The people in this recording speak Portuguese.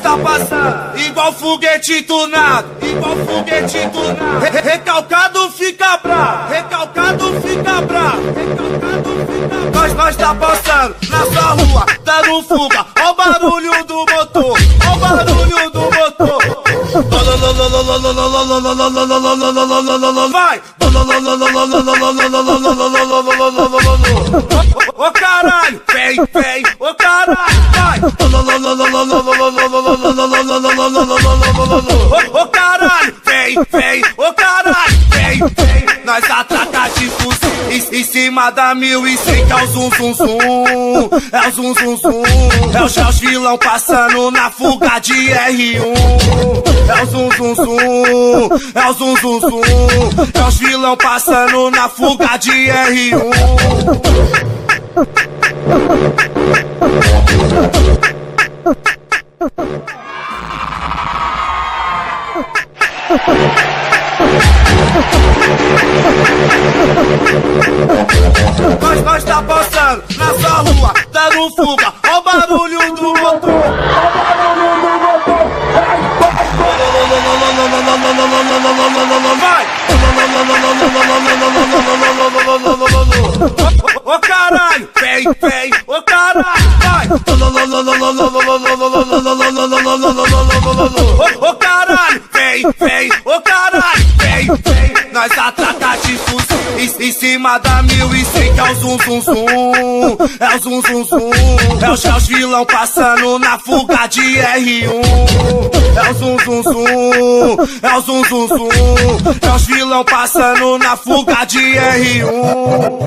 tá passando igual foguete tunado, igual foguete tunado. Recalcado fica bravo, recalcado fica bravo, recalcado fica bravo. Nós tá passando na sua rua, dando fuga. Ó o barulho do motor, ó o barulho do motor. Vai! Ô caralho, vem, vem, ô caralho, vai! Ô caralho, vem, vem, ô caralho, vem, vem. Nós ataca de fuzil em cima da 1100, que é o zum zum zum, é o zum zum zum. É os vilão passando na fuga de R1. É o zum zum zum, é o zum zum zum. É os vilão passando na fuga de R1. Nós tá passando na sua rua, dando fuga. Ó o barulho do motor, vai! Ô caralho, vem, vem, ô caralho, vai! Ô caralho, vem, vem, ô caralho, vem, vem. Nós ataca de fuzil em cima da 1100, que é o zum zum zum, é o zum zum zum. É os vilão passando na fuga de R1. É o zum zum zum, é o zum zum zum. É os vilão passando na fuga de R1.